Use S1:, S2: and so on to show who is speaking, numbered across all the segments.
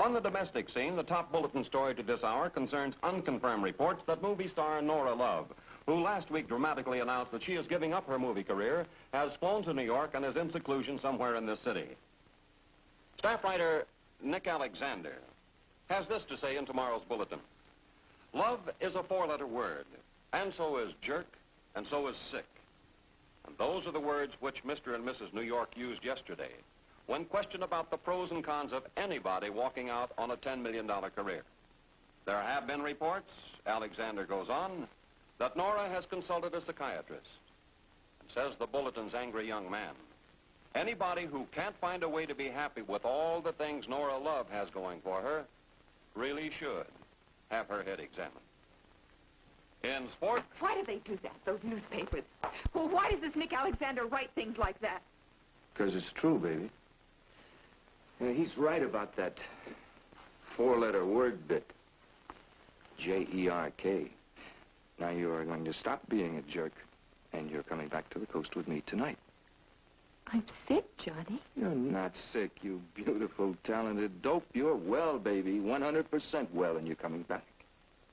S1: On the domestic scene, the top bulletin story to this hour concerns unconfirmed reports that movie star Nora Love, who last week dramatically announced that she is giving up her movie career, has flown to New York and is in seclusion somewhere in this city. Staff writer Nick Alexander has this to say in tomorrow's bulletin. Love is a four-letter word, and so is jerk, and so is sick. And those are the words which Mr. and Mrs. New York used yesterday when questioned about the pros and cons of anybody walking out on a $10 million career. There have been reports, Alexander goes on, that Nora has consulted a psychiatrist. And says the bulletin's angry young man, anybody who can't find a way to be happy with all the things Nora Love has going for her really should have her head examined. In sport...
S2: Why do they do that, those newspapers? Well, why does this Nick Alexander write things like that?
S3: Because it's true, baby. Yeah, he's right about that four-letter word bit. J-E-R-K. Now you are going to stop being a jerk, and you're coming back to the coast with me tonight.
S2: I'm sick, Johnny.
S3: You're not sick, you beautiful, talented dope. You're well, baby, 100% well, and you're coming back.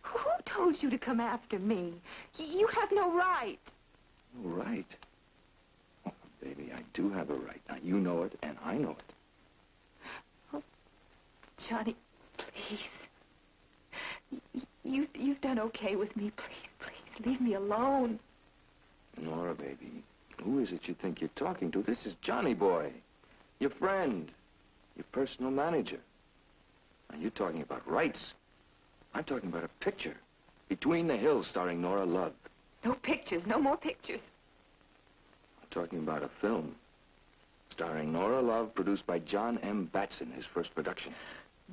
S2: Who told you to come after me? You have no right.
S3: No right? Oh, baby, I do have a right. Now, you know it, and I know it.
S2: Oh, Johnny, please. You've done okay with me. Please, leave me alone.
S3: Nora, baby, who is it you think you're talking to? This is Johnny Boy, your friend, your personal manager. And you're talking about rights. I'm talking about a picture. Between the Hills, starring Nora Love.
S2: No pictures, no more pictures.
S3: I'm talking about a film starring Nora Love, produced by John M. Batson, his first production.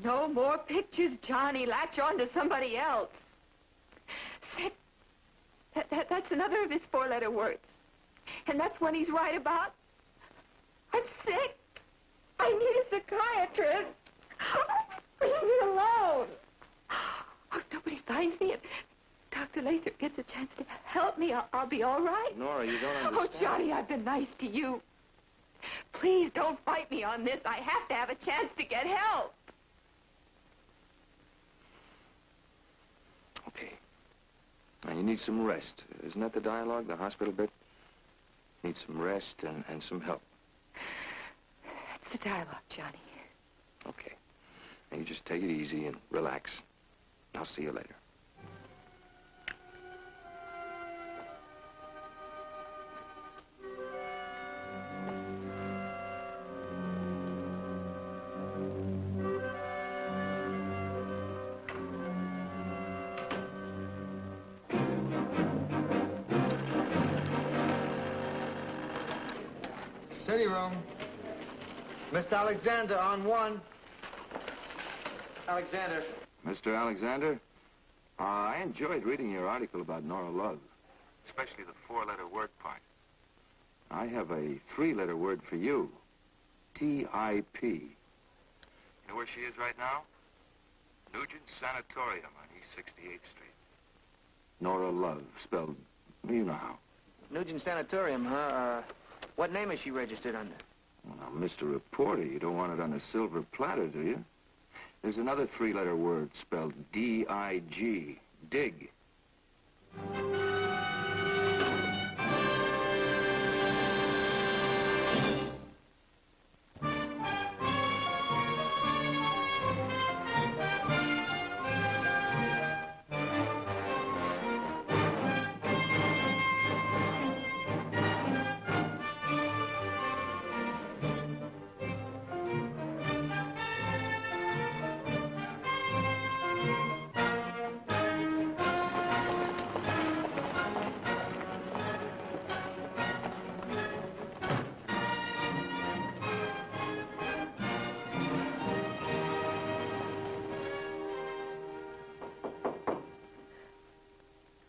S2: No more pictures, Johnny. Latch on to somebody else. Sick. That's another of his four-letter words. And that's one he's right about. I'm sick. I need a psychiatrist. Leave me alone. Oh, if nobody finds me and Dr. Lathrop gets a chance to help me, I'll be all right.
S3: Nora, you don't understand.
S2: Oh, Johnny, I've been nice to you. Please don't fight me on this. I have to have a chance to get help.
S3: Okay. Now, you need some rest. Isn't that the dialogue, the hospital bit? Need some rest and some help.
S2: That's the dialogue, Johnny.
S3: Okay. Now, you just take it easy and relax. I'll see you later.
S4: City room. Mr. Alexander on one. Alexander.
S3: Mr. Alexander, I enjoyed reading your article about Nora Love, especially the four-letter word part. I have a three-letter word for you. T-I-P. You know where she is right now? Nugent Sanatorium on East 68th Street. Nora Love, spelled, you know how.
S4: Nugent Sanatorium, huh? What name is she registered under?
S3: Well, now, Mr. Reporter, you don't want it on a silver platter, do you? There's another three-letter word spelled D-I-G. Dig.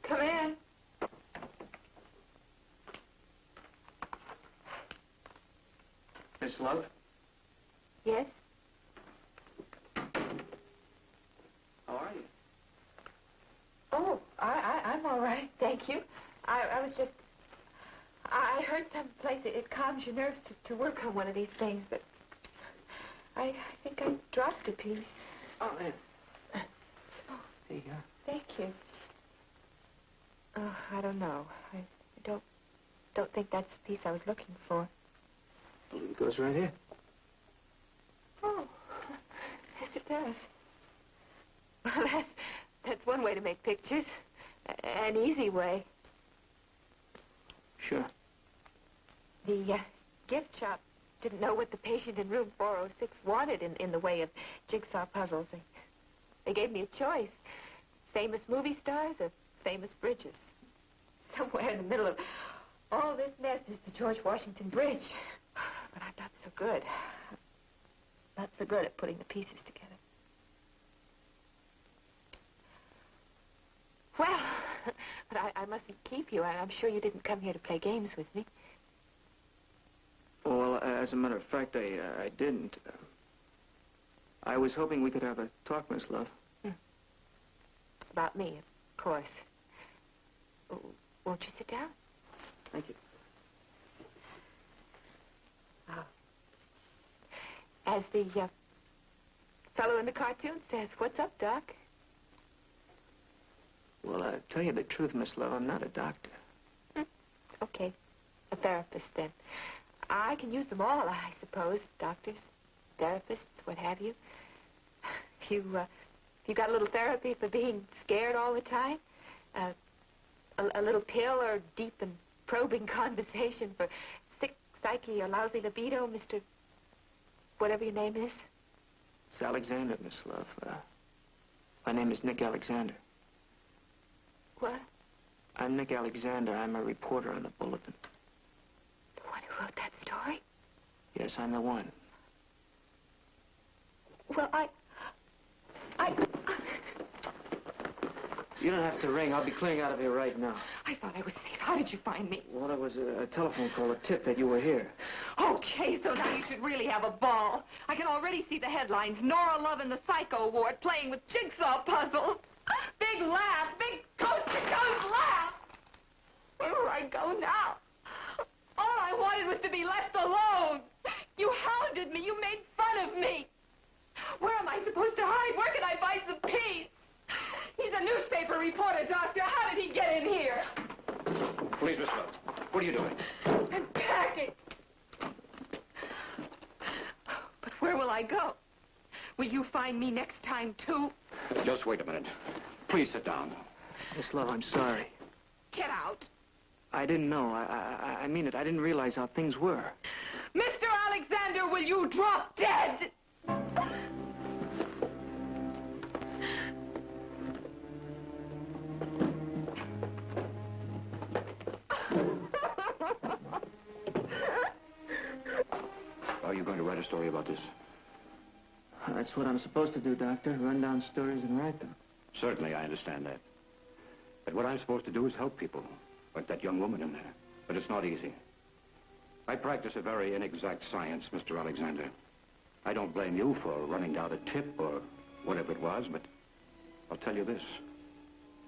S2: Come in.
S4: Miss Love?
S2: Yes?
S4: How are you?
S2: Oh, I'm all right, thank you. I was just... I heard someplace it calms your nerves to work on one of these things, but I think I dropped a piece.
S4: Oh, man. There you go.
S2: Thank you. Oh, I don't know. I don't think that's the piece I was looking for.
S4: Well, it goes right here.
S2: Oh, yes, it does. Well, that's one way to make pictures. An easy way.
S4: Sure.
S2: The gift shop didn't know what the patient in room 406 wanted in the way of jigsaw puzzles. They gave me a choice. Famous movie stars or famous bridges. Somewhere in the middle of all this mess is the George Washington Bridge. But I'm not so good. Not so good at putting the pieces together. Well, but I mustn't keep you. I'm sure you didn't come here to play games with me.
S4: Well, as a matter of fact, I didn't. I was hoping we could have a talk, Miss Love.
S2: About me, of course. Won't you sit down?
S4: Thank you.
S2: Oh. As the fellow in the cartoon says, what's up, Doc?
S4: Well, I'll tell you the truth, Miss Love. I'm not a doctor.
S2: Okay. A therapist, then. I can use them all, I suppose. Doctors, therapists, what have you. You got a little therapy for being scared all the time? A little pill or deep and probing conversation for sick psyche or lousy libido, Mr. whatever your name is?
S4: It's Alexander, Miss Love. My name is Nick Alexander.
S2: What?
S4: I'm Nick Alexander. I'm a reporter on the Bulletin.
S2: The one who wrote that story?
S4: Yes, I'm the one.
S2: Well, I...
S4: You don't have to ring. I'll be clearing out of here right now.
S2: I thought I was safe. How did you find me?
S4: Well, it was a telephone call, a tip that you were here.
S2: Okay, so now you should really have a ball. I can already see the headlines. Nora Love in the Psycho Ward playing with jigsaw puzzles. Big laugh, big coast-to-coast laugh. Where will I go now? All I wanted was to be left alone. You hounded me. You made fun of me. Where am I supposed to hide? Where can I find the piece? He's a newspaper reporter, Doctor. How did he get in here?
S1: Please, Miss Love. What are you doing?
S2: I'm packing. But where will I go? Will you find me next time, too?
S1: Just wait a minute. Please sit down.
S4: Miss Love, I'm sorry.
S2: Get out.
S4: I didn't know. I mean it. I didn't realize how things were.
S2: Mr. Alexander, will you drop dead?
S1: Are you going to write a story about this?
S4: That's what I'm supposed to do, Doctor. Run down stories and write them.
S1: Certainly, I understand that. But what I'm supposed to do is help people, like that young woman in there. But it's not easy. I practice a very inexact science, Mr. Alexander. I don't blame you for running down a tip or whatever it was, but I'll tell you this.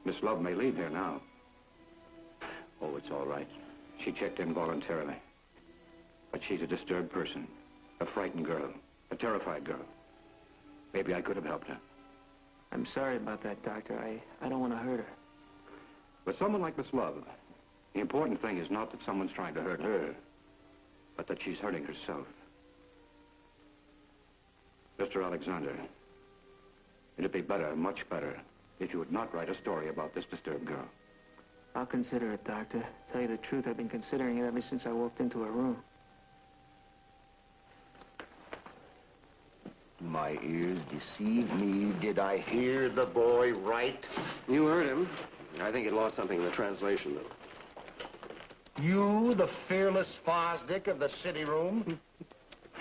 S1: Miss Love may leave here now. Oh, it's all right. She checked in voluntarily. But she's a disturbed person, a frightened girl, a terrified girl. Maybe I could have helped her.
S4: I'm sorry about that, Doctor. I don't want to hurt her.
S1: With someone like Miss Love, the important thing is not that someone's trying to hurt her, but that she's hurting herself. Mr. Alexander, it'd be better, much better, if you would not write a story about this disturbed girl.
S4: I'll consider it, Doctor. Tell you the truth, I've been considering it ever since I walked into her room.
S5: My ears deceive me. Did I hear the boy right?
S6: You heard him. I think he lost something in the translation, though.
S5: You, the fearless Fosdick of the city room?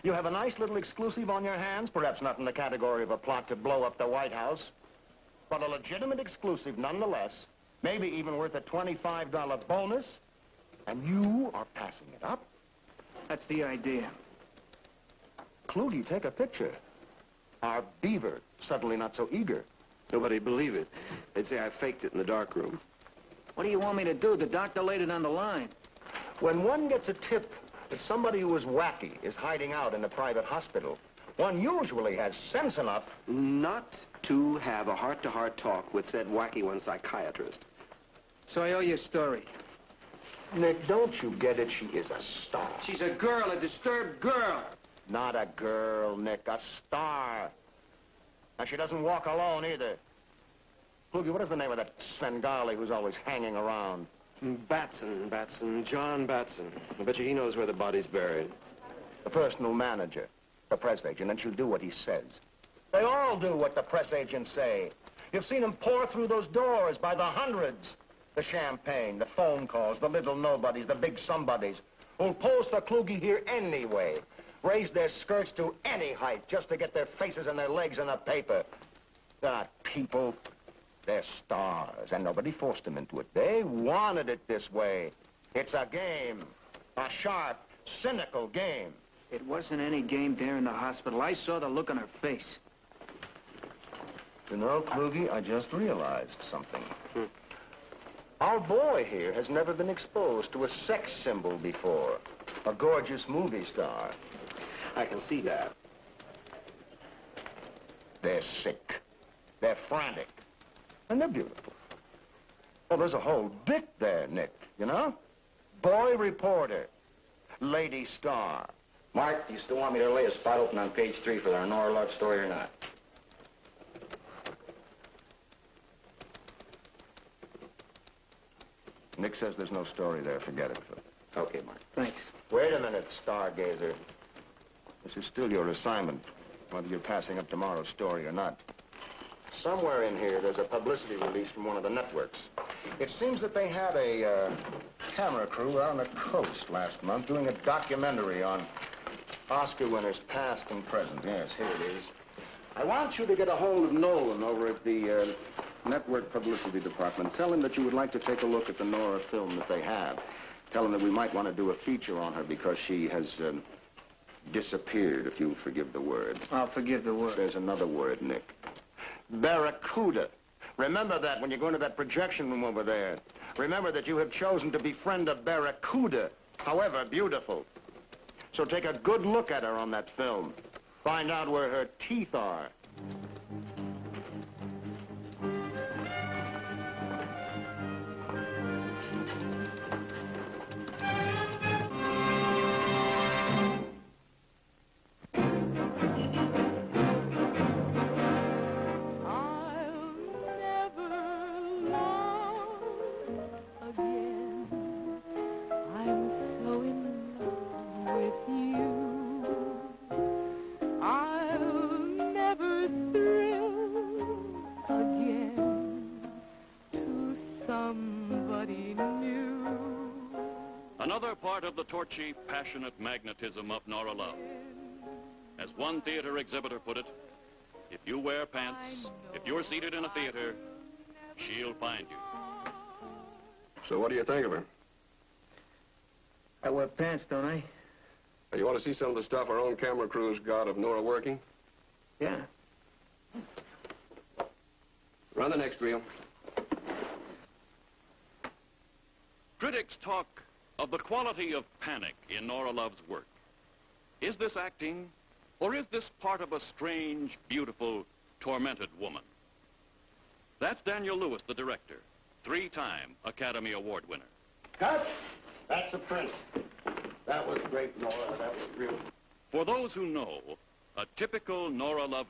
S7: You have a nice little exclusive on your hands, perhaps not in the category of a plot to blow up the White House, but a legitimate exclusive nonetheless, maybe even worth a $25 bonus, and you are passing it up?
S4: That's the idea.
S7: Kluge, take a picture. Our beaver, suddenly not so eager.
S6: Nobody'd believe it. They'd say I faked it in the darkroom.
S4: What do you want me to do? The doctor laid it on the line.
S7: When one gets a tip that somebody who is wacky is hiding out in a private hospital, one usually has sense enough.
S6: Not to have a heart-to-heart talk with said wacky one psychiatrist.
S4: So I owe you a story.
S7: Nick, don't you get it? She is a star.
S4: She's a girl, a disturbed girl.
S7: Not a girl, Nick, a star. Now, she doesn't walk alone, either. Kluge, what is the name of that Svengali who's always hanging around?
S6: Batson, John Batson. I bet you he knows where the body's buried.
S7: The personal manager, the press agent, and she'll do what he says. They all do what the press agents say. You've seen them pour through those doors by the hundreds. The champagne, the phone calls, the little nobodies, the big somebodies, who'll pose for Kluge here anyway. Raise their skirts to any height just to get their faces and their legs in the paper. They're not people. They're stars, and nobody forced them into it. They wanted it this way. It's a game. A sharp, cynical game.
S4: It wasn't any game there in the hospital. I saw the look on her face.
S7: You know, Kluge, I just realized something. Our boy here has never been exposed to a sex symbol before. A gorgeous movie star.
S6: I can see that.
S7: They're sick. They're frantic. And they're beautiful. Well, there's a whole bit there, Nick, you know? Boy reporter. Lady star.
S5: Mark, do you still want me to lay a spot open on page 3 for our Nora Love story or not?
S7: Nick says there's no story there. Forget it, Phil.
S5: Okay, Mark.
S4: Thanks.
S7: Wait a minute, stargazer. This is still your assignment, whether you're passing up tomorrow's story or not. Somewhere in here, there's a publicity release from one of the networks. It seems that they had a camera crew out on the coast last month doing a documentary on Oscar winners past and present. Yes, here it is. I want you to get a hold of Nolan over at the network publicity department. Tell him that you would like to take a look at the Nora film that they have. Tell him that we might want to do a feature on her because she has disappeared, if you'll forgive the word.
S4: I'll forgive the word.
S7: There's another word, Nick. Barracuda. Remember that when you go into that projection room over there. Remember that you have chosen to befriend a barracuda, however beautiful. So take a good look at her on that film. Find out where her teeth are.
S8: Another part of the torchy, passionate magnetism of Nora Love. As one theater exhibitor put it, if you wear pants, if you're seated in a theater, she'll find you.
S6: So what do you think of her?
S4: I wear pants, don't I?
S6: You want to see some of the stuff our own camera crew's got of Nora working?
S4: Yeah.
S6: Run the next reel.
S8: Critics talk of the quality of panic in Nora Love's work. Is this acting, or is this part of a strange, beautiful, tormented woman? That's Daniel Lewis, the director, 3-time Academy Award winner.
S7: Cut! That's a print. That was great, Nora. That was real.
S8: For those who know, a typical Nora Love